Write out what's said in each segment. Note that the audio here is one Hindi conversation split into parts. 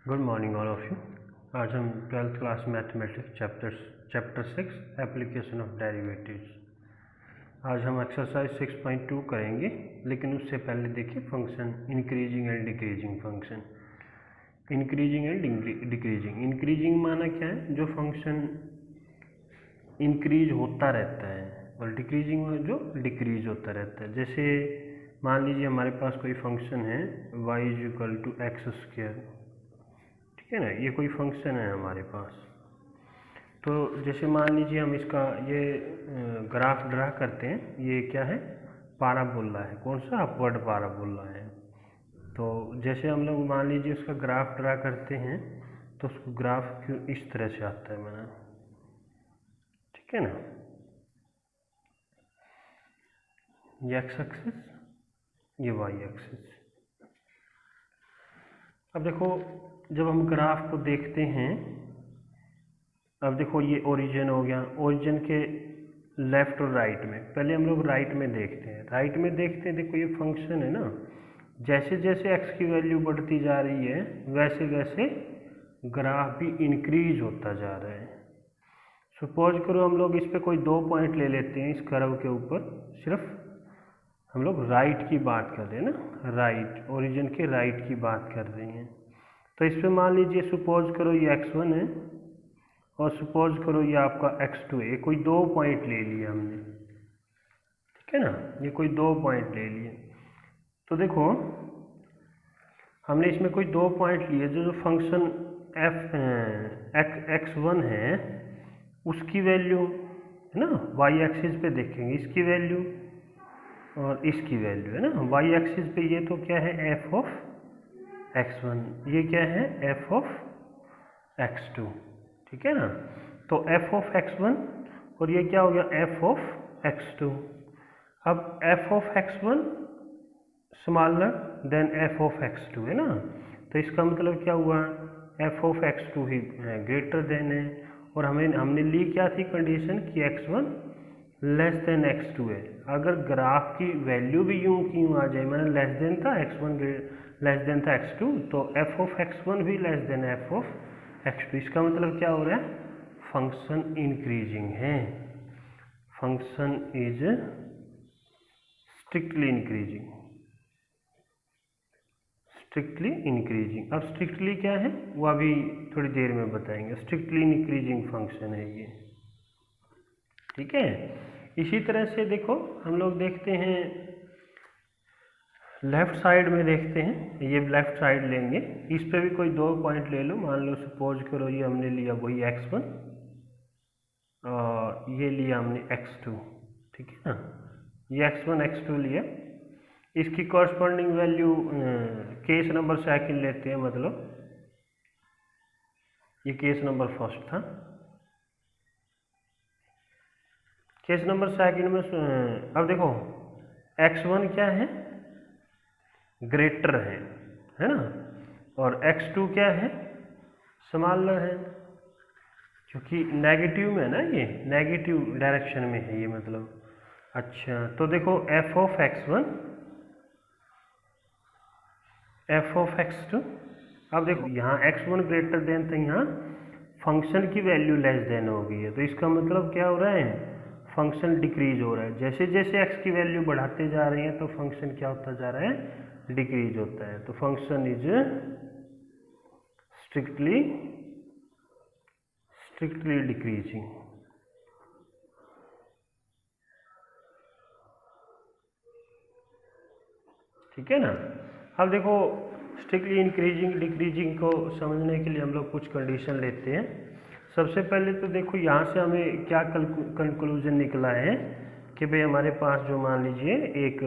Good morning all of you. आज हम 12th class mathematics chapter 6 application of derivatives. आज हम एक्सरसाइज 6.2 करेंगे, लेकिन उससे पहले देखिए function increasing and decreasing function. Increasing and decreasing, increasing माना क्या है, जो फंक्शन इंक्रीज होता रहता है, और डिक्रीजिंग में जो डिक्रीज होता रहता है। जैसे मान लीजिए हमारे पास कोई फंक्शन है y = x², ठीक है ना, ये कोई फंक्शन है हमारे पास। तो जैसे मान लीजिए हम इसका ये ग्राफ ड्रा करते हैं, ये क्या है, पाराबोला है। कौन सा? अपवर्ड पाराबोला है। तो जैसे हम लोग मान लीजिए उसका ग्राफ ड्रा करते हैं, तो उसको ग्राफ इस तरह से आता है बना, ठीक है ना, ये एक्स एक्सिस, ये वाई एक्सिस। अब देखो जब हम ग्राफ को देखते हैं, अब देखो ये ओरिजिन हो गया, ओरिजिन के लेफ्ट और राइट में, पहले हम लोग राइट में देखते हैं। राइट में देखते हैं, देखो ये फंक्शन है ना, जैसे जैसे x की वैल्यू बढ़ती जा रही है वैसे वैसे ग्राफ भी इंक्रीज होता जा रहा है। सपोज करो हम लोग इस पे कोई 2 पॉइंट ले लेते हैं इस कर्व के ऊपर, सिर्फ हम लोग राइट की बात कर रहे हैं ना, राइट, ओरिजिन के राइट की बात कर रहे हैं। तो इस पे मान लीजिए सपोज करो ये x1 है, और सपोज करो ये आपका x2 है। कोई 2 पॉइंट ले लिए हमने, ठीक है ना, ये कोई 2 पॉइंट ले लिए। तो देखो हमने इसमें कोई 2 पॉइंट लिए, जो फंक्शन x1 है उसकी वैल्यू है ना, y एक्सिस पे देखेंगे इसकी वैल्यू और इसकी वैल्यू है ना। y एक्सिस पे ये तो क्या है, f ऑफ x1, ये क्या है, f ऑफ x2, ठीक है ना। तो f ऑफ x1 और ये क्या हो गया, f ऑफ x2। अब f of x1 smaller than f of x2 है ना, तो इसका मतलब क्या हुआ, f of x2 he greater than है। और हमने ली क्या थी कंडीशन कि x1 लेस देन x2 है। अगर ग्राफ की वैल्यू भी यूं की यूं आ जाए, मैंने लेस देन था x1 लेस देन था x2, तो f ऑफ x1 भी less than f of x2। इसका मतलब क्या हो रहा है, फंक्शन इंक्रीजिंग है, function is strictly increasing, strictly increasing. अब स्ट्रिक्टली क्या है वो अभी थोड़ी देर में बताएंगे। स्ट्रिक्टली इंक्रीजिंग फंक्शन है ये, ठीक है। इसी तरह से देखो हम लोग देखते हैं लेफ्ट साइड में, देखते हैं ये लेफ्ट साइड लेंगे, इस पे भी कोई 2 पॉइंट ले लो। मान लो सपोज करो ये हमने लिया वही x1 और ये लिया हमने x2, ठीक है ना, ये x1 x2 लिया। इसकी corresponding value case number second लेते हैं, मतलब ये केस नंबर फर्स्ट था। केस नंबर सेकंड में अब देखो x1 क्या है, ग्रेटर है ना, और x2 क्या है, स्मॉलर है, क्योंकि नेगेटिव में है ना, ये नेगेटिव डायरेक्शन में है ये मतलब। अच्छा तो देखो f of x1 f of x2, अब देखो यहाँ x1 ग्रेटर देन, तो यहाँ फंक्शन की वैल्यू लेस देन हो गई है, तो इसका मतलब क्या हो रहा है, फंक्शन डिक्रीज हो रहा है। जैसे जैसे x की वैल्यू बढ़ाते जा रहे हैं तो फंक्शन क्या होता जा रहा है, डिक्रीज होता है। तो फंक्शन इज स्ट्रिक्टली डिक्रीजिंग, ठीक है ना। अब देखो स्ट्रिक्टली इंक्रीजिंग डिक्रीजिंग को समझने के लिए हम लोग कुछ कंडीशन लेते हैं। सबसे पहले तो देखो यहाँ से हमें क्या कंक्लूजन निकला है कि भाई हमारे पास जो मान लीजिए एक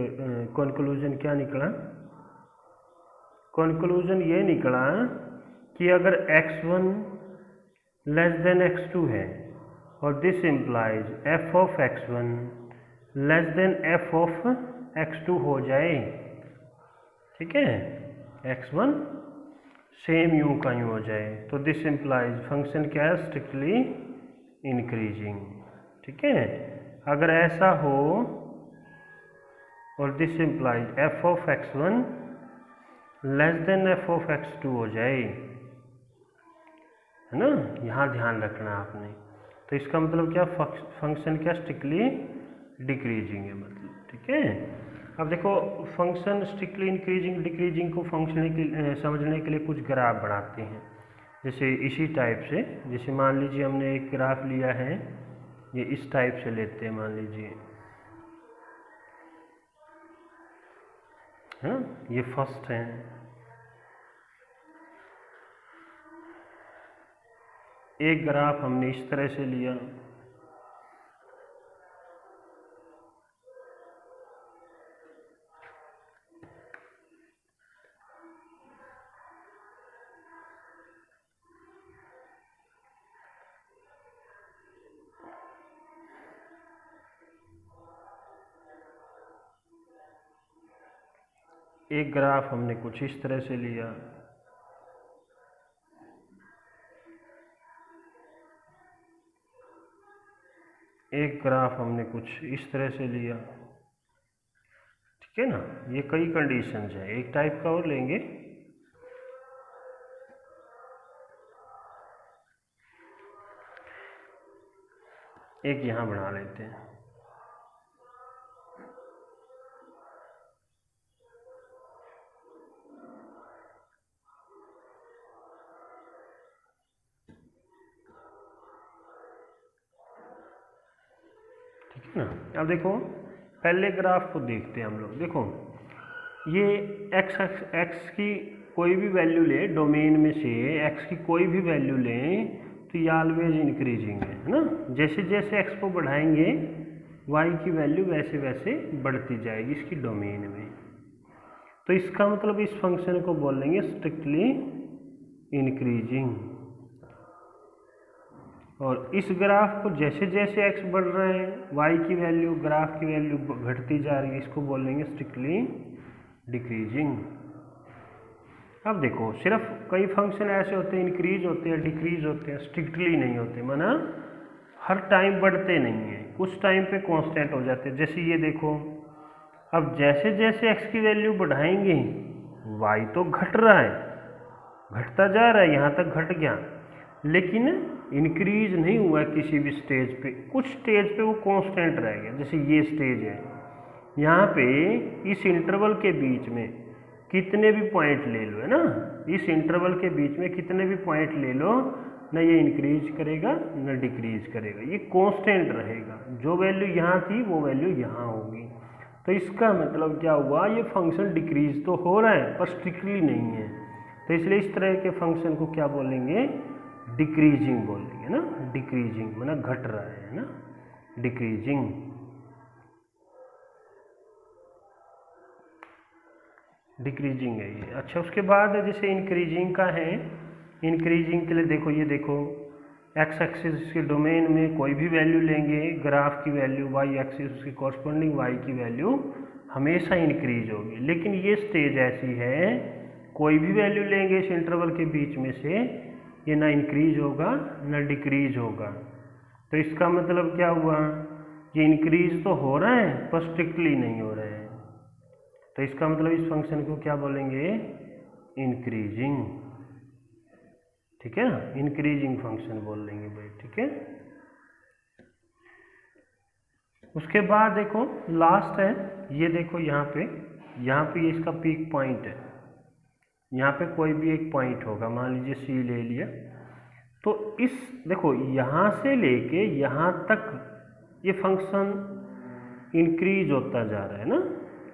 कंक्लूजन क्या निकला, कंक्लूजन ये निकला कि अगर x1 लेस देन x2 है और this implies f of x1 less then f of x2 हो जाए, ठीक है, x1 सेम यूं का यूं हो जाए, तो दिस इम्प्लाइज फंक्शन क्या है, स्ट्रिक्टली इंक्रीजिंग, ठीक है। अगर ऐसा हो और this implies f of x1 less then f of x2 हो जाए, है ना, यहाँ ध्यान रखना आपने। तो इसका मतलब क्या, फंक्शन क्या स्ट्रिक्टली डिक्रीजिंग है मतलब, ठीक है। अब देखो फंक्शन स्ट्रिक्टली इंक्रीजिंग डिक्रीजिंग को समझने के लिए कुछ ग्राफ बनाते हैं, जैसे इसी टाइप से। जैसे मान लीजिए हमने एक ग्राफ लिया है, ये इस टाइप से लेते हैं मान लीजिए, है ना, ये फर्स्ट है, एक ग्राफ हमने इस तरह से लिया, एक ग्राफ हमने कुछ इस तरह से लिया, एक ग्राफ हमने कुछ इस तरह से लिया, ठीक है ना। ये कई कंडीशंस हैं, एक टाइप का और लेंगे, एक यहाँ बना लेते हैं। ठीक है ना। अब देखो पहले ग्राफ को देखते हैं हम लोग। देखो ये एक्स की कोई भी वैल्यू ले, डोमेन में से एक्स की कोई भी वैल्यू लें तो ये ऑलवेज इंक्रीजिंग है ना। जैसे जैसे एक्स को बढ़ाएंगे वाई की वैल्यू वैसे वैसे बढ़ती जाएगी इसकी डोमेन में। तो इसका मतलब इस फंक्शन को बोलेंगे स्ट्रिक्टली इंक्रीजिंग। और इस ग्राफ को जैसे जैसे एक्स बढ़ रहे हैं वाई की वैल्यू, ग्राफ की वैल्यू घटती जा रही है, इसको बोलेंगे स्ट्रिक्टली डिक्रीजिंग। अब देखो सिर्फ कई फंक्शन ऐसे होते हैं इंक्रीज होते हैं, डिक्रीज होते हैं, स्ट्रिक्टली नहीं होते, माना हर टाइम बढ़ते नहीं हैं, कुछ टाइम पे कांस्टेंट हो जाते हैं। जैसे ये देखो, अब जैसे जैसे एक्स की वैल्यू बढ़ाएंगे वाई तो घट रहा है, घटता जा रहा है, यहाँ तक घट गया, लेकिन इंक्रीज नहीं हुआ है किसी भी स्टेज पे। कुछ स्टेज पे वो कांस्टेंट रह गया। जैसे ये स्टेज है, यहाँ पे इस इंटरवल के बीच में कितने भी पॉइंट ले लो, है ना, इस इंटरवल के बीच में कितने भी पॉइंट ले लो, ना ये इंक्रीज करेगा ना डिक्रीज करेगा, ये कांस्टेंट रहेगा। जो वैल्यू यहाँ थी वो वैल्यू यहाँ होगी। तो इसका मतलब क्या हुआ, ये फंक्शन डिक्रीज तो हो रहा है पर स्ट्रिक्टली नहीं है। तो इसलिए इस तरह के फंक्शन को क्या बोलेंगे, डिक्रीजिंग बोलेंगे ना। डिक्रीजिंग माना घट रहा है ना, डिक्रीजिंग। डिक्रीजिंग है ये। अच्छा उसके बाद जैसे इंक्रीजिंग का है, इंक्रीजिंग के लिए देखो ये देखो एक्स एक्सिस के डोमेन में कोई भी वैल्यू लेंगे, ग्राफ की वैल्यू, वाई एक्सिस उसकी कॉरस्पॉन्डिंग वाई की वैल्यू हमेशा इंक्रीज होगी। लेकिन ये स्टेज ऐसी है कोई भी वैल्यू लेंगे इस इंटरवल के बीच में से ये ना इंक्रीज होगा ना डिक्रीज होगा। तो इसका मतलब क्या हुआ, ये इंक्रीज तो हो रहा है पर स्ट्रिक्टली नहीं हो रहा है। तो इसका मतलब इस फंक्शन को क्या बोलेंगे, इंक्रीजिंग। ठीक है ना, इंक्रीजिंग फंक्शन बोल लेंगे भाई, ठीक है। उसके बाद देखो लास्ट है, ये देखो यहाँ पे ये इसका पीक पॉइंट है, यहाँ पे कोई भी एक पॉइंट होगा, मान लीजिए सी ले लिया। तो इस देखो यहाँ से लेके यहाँ तक ये फंक्शन इंक्रीज होता जा रहा है ना,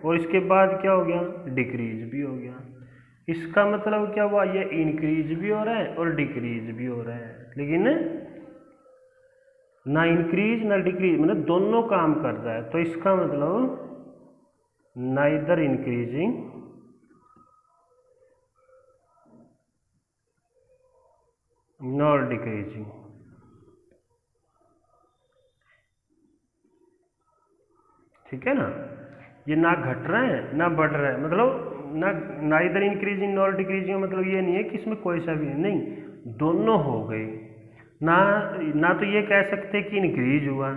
और इसके बाद क्या हो गया, डिक्रीज भी हो गया। इसका मतलब क्या हुआ, ये इंक्रीज भी हो रहा है और डिक्रीज भी हो रहा है, लेकिन ना इंक्रीज ना डिक्रीज, मतलब दोनों काम कर रहा है। तो इसका मतलब नाइदर इंक्रीजिंग नॉर डिक्रीजिंग। ठीक है ना, ये ना घट रहा है ना बढ़ रहा है, मतलब ना नाइदर इंक्रीजिंग नॉर डिक्रीजिंग, मतलब ये नहीं है कि इसमें कोई सा भी नहीं, दोनों हो गए। ना तो ये कह सकते कि इंक्रीज हुआ,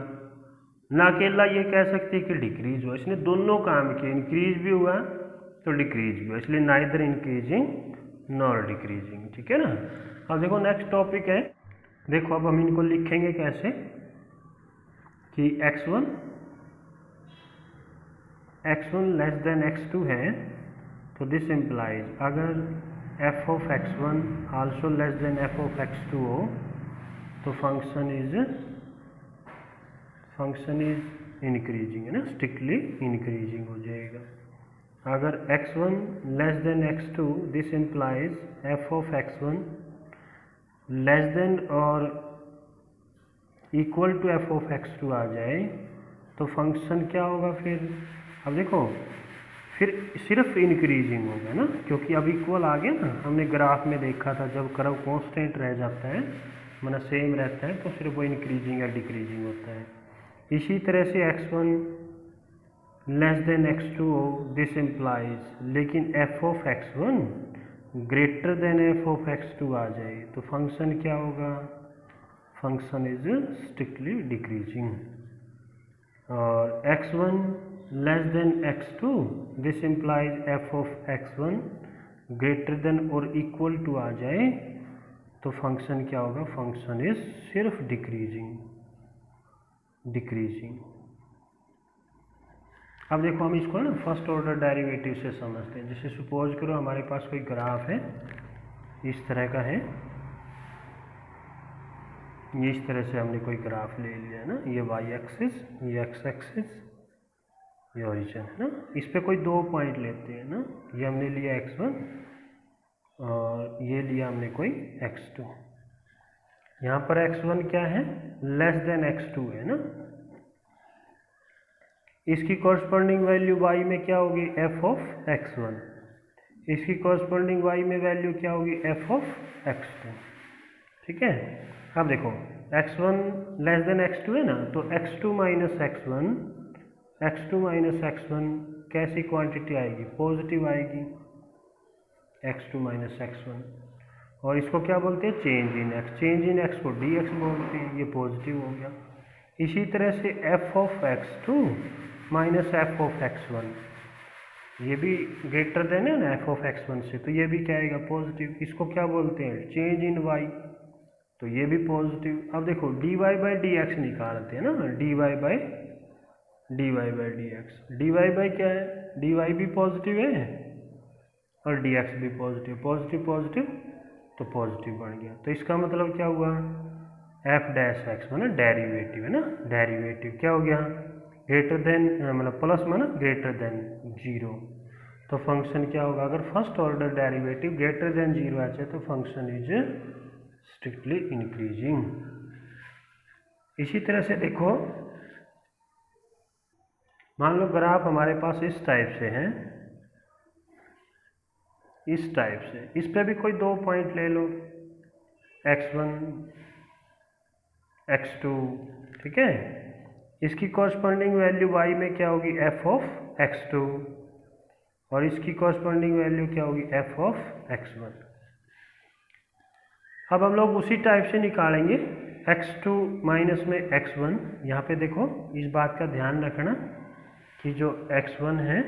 ना अकेला ये कह सकते कि डिक्रीज हुआ, इसने दोनों काम किए, इंक्रीज भी हुआ तो डिक्रीज भी हुआ, इसलिए नाइदर इंक्रीजिंग नॉर डिक्रीजिंग, ठीक है ना। अब देखो नेक्स्ट टॉपिक है, देखो अब हम इनको लिखेंगे कैसे कि x1 लेस देन x2 है, तो दिस इम्प्लाइज अगर f of x1 also less than f of x2 हो तो फंक्शन इज इंक्रीजिंग, है ना, स्ट्रिक्टली इंक्रीजिंग हो जाएगा। अगर x1 less than x2, this implies f of x1 less than और equal to f of x2 आ जाए तो फंक्शन क्या होगा फिर। अब देखो फिर सिर्फ इंक्रीजिंग होगा ना, क्योंकि अब इक्वल आ गया ना, हमने ग्राफ में देखा था जब कर्व कांस्टेंट रह जाता है मतलब सेम रहता है तो सिर्फ वो इंक्रीजिंग या डिक्रीजिंग होता है। इसी तरह से x1 लेस देन x2 हो, दिस इम्प्लाइज लेकिन f of x1 greater than f of x2 आ जाए तो फंक्शन क्या होगा, फंक्शन इज स्ट्रिक्टली डिक्रीजिंग। और x1 less than x2, this implies f of x1 greater than और इक्वल टू आ जाए तो फंक्शन क्या होगा, फंक्शन इज सिर्फ डिक्रीजिंग। अब देखो हम इसको ना फर्स्ट ऑर्डर डेरिवेटिव से समझते हैं। जैसे सपोज करो हमारे पास कोई ग्राफ है, इस तरह का है, ये इस तरह से हमने कोई ग्राफ ले लिया है ना, ये वाई एक्सिस, ये एक्स एक्सिस, ये ओरिजिन है ना। इस पे कोई दो पॉइंट लेते हैं ना, ये हमने लिया x1 और ये लिया हमने कोई x2। यहाँ पर x1 क्या है, लेस देन x2 है ना, इसकी कॉरस्पॉन्डिंग वैल्यू y में क्या होगी, f ऑफ x1, इसकी कॉरस्पॉन्डिंग y में वैल्यू क्या होगी, f ऑफ x2, ठीक है। अब देखो x1 लेस देन x2 है ना, तो x2 माइनस x1 कैसी क्वांटिटी आएगी, पॉजिटिव आएगी, x2 माइनस x1, और इसको क्या बोलते हैं, change in x, change in x को dx बोलते हैं, ये पॉजिटिव हो गया। इसी तरह से f of x2 minus f of x1, ये भी ग्रेटर देन है ना f ऑफ x1 से, तो ये भी क्या आएगा, पॉजिटिव। इसको क्या बोलते हैं, चेंज इन y, तो ये भी पॉजिटिव। अब देखो dy बाई dx निकालते हैं ना, dy by dx, dy by क्या है, dy भी पॉजिटिव है और dx भी पॉजिटिव, पॉजिटिव पॉजिटिव तो पॉजिटिव बन गया। तो इसका मतलब क्या हुआ, f डैश x माना डेरिवेटिव है ना, डेरिवेटिव क्या हो गया, ग्रेटर देन मतलब प्लस माना ग्रेटर देन 0, तो फंक्शन क्या होगा, अगर first order derivative greater than 0 आ जाए तो फंक्शन इज स्ट्रिक्टली इंक्रीजिंग। इसी तरह से देखो मान लो ग्राफ हमारे पास इस टाइप से है, इस टाइप से, इस पे भी कोई दो पॉइंट ले लो, x1 x2, ठीक है। इसकी कॉरस्पॉन्डिंग वैल्यू y में क्या होगी, f ऑफ x2, और इसकी कॉरस्पॉन्डिंग वैल्यू क्या होगी, f ऑफ x1। अब हम लोग उसी टाइप से निकालेंगे x2 माइनस में x1। यहाँ पे देखो इस बात का ध्यान रखना कि जो x1 है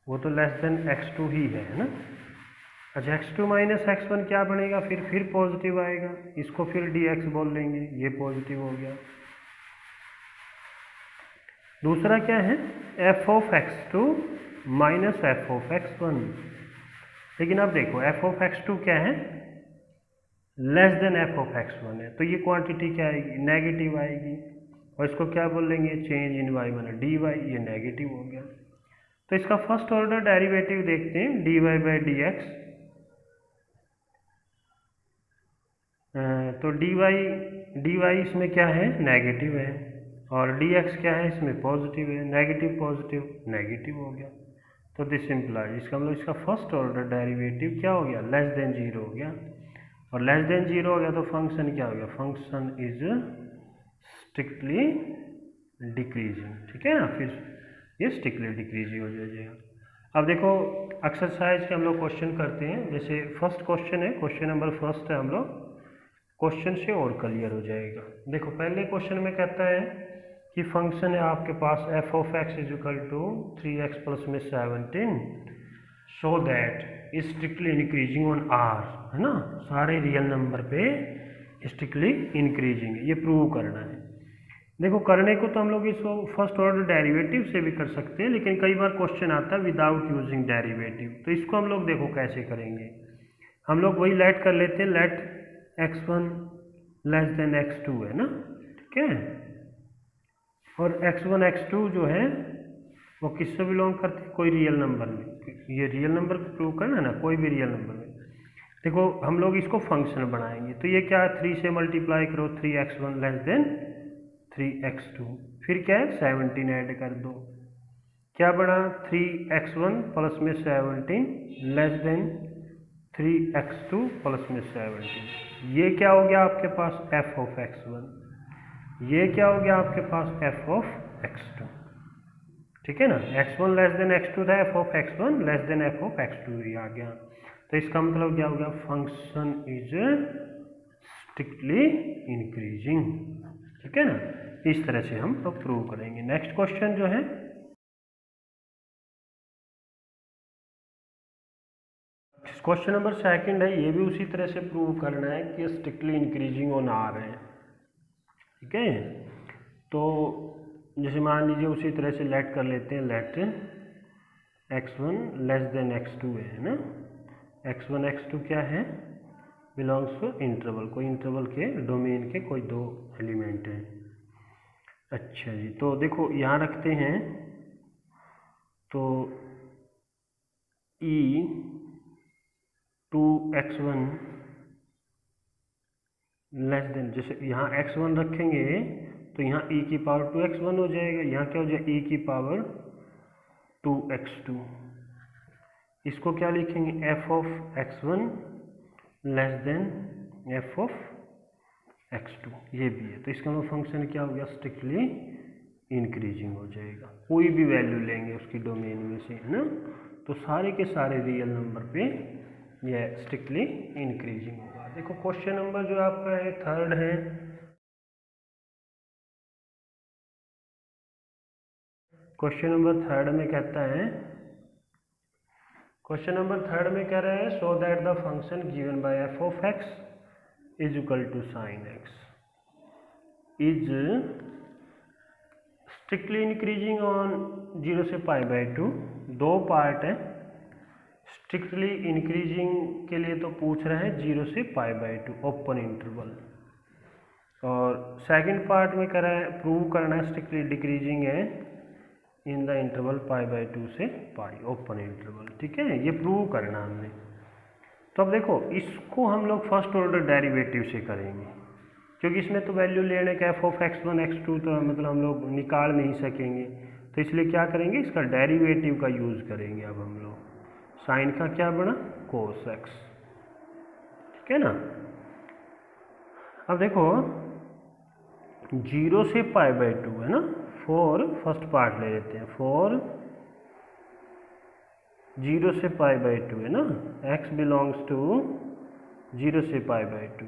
वो तो लेस देन x2 ही है ना। अच्छा x2 माइनस x1 क्या बनेगा, फिर पॉजिटिव आएगा, इसको फिर dx बोल लेंगे, ये पॉजिटिव हो गया। दूसरा क्या है, f of x2 minus f of x1, लेकिन अब देखो f ऑफ x2 क्या है, less than f of x1 है, तो ये क्वांटिटी क्या आएगी, नेगेटिव आएगी, और इसको क्या बोल लेंगे, चेंज इन y माना dy, ये नेगेटिव हो गया। तो इसका फर्स्ट ऑर्डर डेरिवेटिव देखते हैं, dy बाई dx, तो dy इसमें क्या है, नेगेटिव है, और dx क्या है, इसमें पॉजिटिव है, नेगेटिव पॉजिटिव नेगेटिव हो गया। तो दिस इम्प्लाइज, इसका मतलब इसका फर्स्ट ऑर्डर डेरिवेटिव क्या हो गया, लेस देन 0 हो गया, और लेस देन 0 हो गया तो फंक्शन क्या हो गया, फंक्शन इज स्ट्रिक्टली डिक्रीजिंग, ठीक है ना, फिर ये स्ट्रिक्टली डिक्रीजिंग हो जाएगा। अब देखो एक्सरसाइज के हम लोग क्वेश्चन करते हैं, जैसे फर्स्ट क्वेश्चन है, क्वेश्चन नंबर फर्स्ट है, हम लोग क्वेश्चन से और क्लियर हो जाएगा। देखो पहले क्वेश्चन में कहता है कि फंक्शन है आपके पास f of x is equal to 3x plus में 17 so that is strictly increasing on R, है ना, सारे रियल नंबर पे स्ट्रिक्टली इंक्रीजिंग है, ये प्रूव करना है। देखो करने को तो हम लोग इसको फर्स्ट ऑर्डर डेरिवेटिव से भी कर सकते हैं, लेकिन कई बार क्वेश्चन आता है विदाउट यूजिंग डेरिवेटिव, तो इसको हम लोग देखो कैसे करेंगे। हम लोग वही लेट कर लेते हैं, late x1 less than x2 है ना, ठीक है। और x1 x2 जो है वो किससे बिलोंग करते हैं, कोई रियल नंबर में, ये रियल नंबर प्रूव करना है ना, कोई भी रियल नंबर में। देखो हम लोग इसको फंक्शन बनाएंगे, तो ये क्या है, 3 से मल्टीप्लाई करो 3x1 लेस देन 3x2, फिर क्या है 17 ऐड कर दो, क्या बना 3x1 प्लस में 17 लेस देन 3x2 प्लस में 17, ये क्या हो गया आपके पास f ऑफ x1, ये क्या हो गया आपके पास f ऑफ x2, ठीक है ना। x1 लेस देन x2 था, f of x1 less then f of x2 ही आ गया, तो इसका मतलब क्या हो गया, फंक्शन इज स्ट्रिक्टली इंक्रीजिंग, ठीक है ना। इस तरह से हम अब प्रूव करेंगे। नेक्स्ट क्वेश्चन जो है क्वेश्चन नंबर सेकंड है, ये भी उसी तरह से प्रूव करना है कि स्ट्रिक्टली इंक्रीजिंग ऑन आर है, ठीक है। तो जैसे मान लीजिए उसी तरह से लेट कर लेते हैं, late x1 less than x2 है ना, x1 x2 क्या है, बिलोंग्स टू इंटरवल, कोई इंटरवल के डोमेन के कोई दो एलिमेंट हैं। अच्छा जी, तो देखो यहाँ रखते हैं, तो e2x1 लेस देन, जैसे यहाँ x1 रखेंगे तो यहाँ e की पावर 2x1 हो जाएगा, यहाँ क्या हो जाएगा e की पावर 2x2, इसको क्या लिखेंगे f of x1 less then f of x2, ये भी है, तो इसका मतलब फंक्शन क्या हो गया, स्ट्रिक्टली इंक्रीजिंग हो जाएगा। कोई भी वैल्यू लेंगे उसकी डोमेन में से, है ना, तो सारे के सारे रियल नंबर पे यह स्ट्रिक्टली इंक्रीजिंग होगा। देखो क्वेश्चन नंबर जो आपका है थर्ड है, क्वेश्चन नंबर थर्ड में कहता है, क्वेश्चन नंबर थर्ड में कह रहा है so that the function given by f of x is equal to sine x is strictly increasing on 0 से π/2, दो पार्ट है, स्ट्रिक्टली इंक्रीजिंग के लिए तो पूछ रहे हैं 0 से π/2 ओपन इंटरवल, और सेकंड पार्ट में कह रहा है प्रूव करना है स्ट्रिक्टली डिक्रीजिंग है इन द इंटरवल π/2 से π ओपन इंटरवल, ठीक है, ये प्रूव करना हमने। तो अब देखो इसको हम लोग फर्स्ट ऑर्डर डेरिवेटिव से करेंगे, क्योंकि इसमें तो वैल्यू लेने का f ऑफ x1 x2 तो मतलब हम लोग निकाल नहीं सकेंगे, तो इसलिए क्या करेंगे, इसका डेरिवेटिव का यूज़ करेंगे। अब हम लोग साइन का क्या बना cos x, ठीक है ना। अब देखो 0 से π/2 है ना, फॉर फर्स्ट पार्ट ले लेते हैं, फॉर 0 से π/2 है ना, x बिलोंग्स टू 0 से π/2,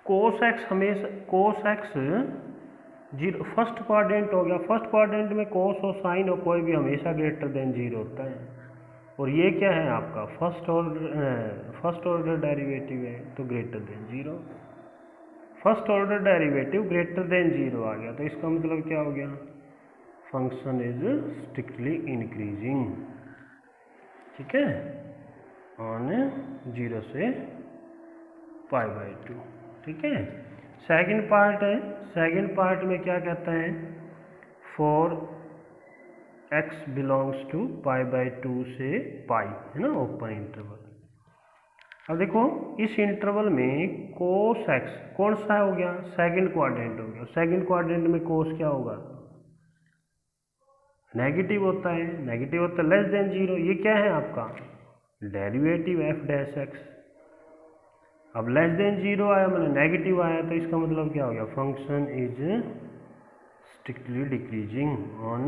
cos x हमेशा cos x 0 फर्स्ट क्वाड्रेंट हो गया, फर्स्ट क्वाड्रेंट में cos और साइन और कोई भी हमेशा ग्रेटर देन 0 होता है, और ये क्या है आपका फर्स्ट ऑर्डर डेरिवेटिव है, तो greater than 0, first order derivative greater than 0 आ गया, तो इसका मतलब क्या हो गया, फंक्शन इज स्ट्रिक्टली इंक्रीजिंग, ठीक है, ऑन 0 से π/2, ठीक है। सेकंड पार्ट है, सेकंड पार्ट में क्या कहता है, फॉर x बिलोंग्स टू π/2 से π, है ना, ओपन इंटरवल। अब देखो इस इंटरवल में cos x कौन सा हो गया, सेकंड क्वाड्रेंट हो गया, सेकंड क्वाड्रेंट में cos क्या होगा, नेगेटिव होता है, नेगेटिव होता है लेस देन 0, ये क्या है आपका डेरिवेटिव f डैश x, अब लेस देन 0 आया मतलब नेगेटिव आया, तो इसका मतलब क्या हो गया, function is strictly decreasing on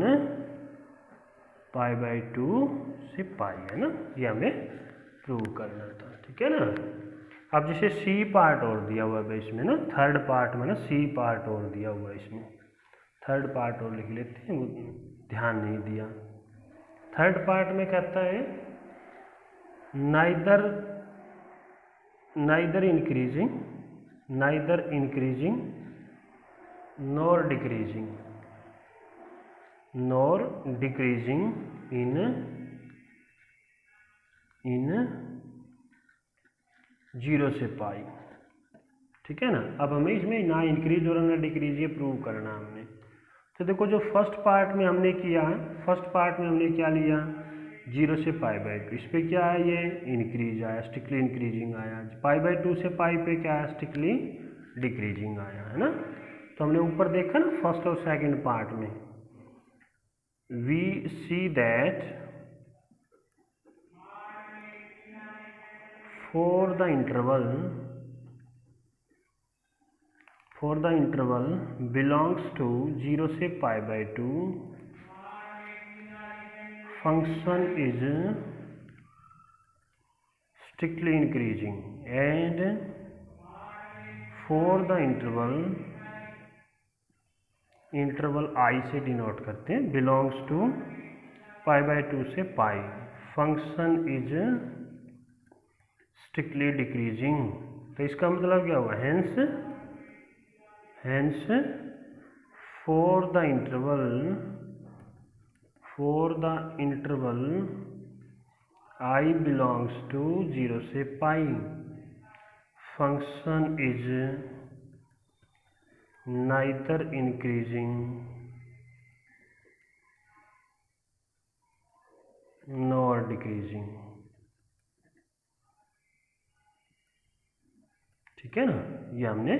π/2 से π, है ना, ये हमें प्रूव करना था, ठीक है ना। अब जैसे सी पार्ट और दिया हुआ है इसमें ना, थर्ड पार्ट में ना सी पार्ट और दिया हुआ है इसमें, थर्ड पार्ट और लिख लेते हैं, वो ध्यान नहीं दिया। थर्ड पार्ट में कहता है neither increasing nor decreasing in 0 से पाई। ठीक है ना। अब हमें इसमें ना इंक्रीज और ना डिक्रीज ये प्रूव करना हमने। तो देखो जो फर्स्ट पार्ट में हमने किया, फर्स्ट पार्ट में हमने क्या लिया, 0 से π/2, इस पे क्या है, ये इंक्रीज आया, स्ट्रिक्टली इंक्रीजिंग आया। π/2 से पाई पे क्या है, स्ट्रिक्टली डिक्रीजिंग आया, है ना। तो हमने ऊपर देखा ना फर्स्ट और सेकंड पार्ट में, we see that for the interval belongs to 0 से π/2 function is strictly increasing, and for the interval I से डिनोट करते हैं, belongs to π/2 से pi, function is strictly decreasing. तो इसका मतलब क्या हुआ, hence for the interval I belongs to 0 से pi, function is neither increasing nor decreasing. ठीक है ना, ये हमने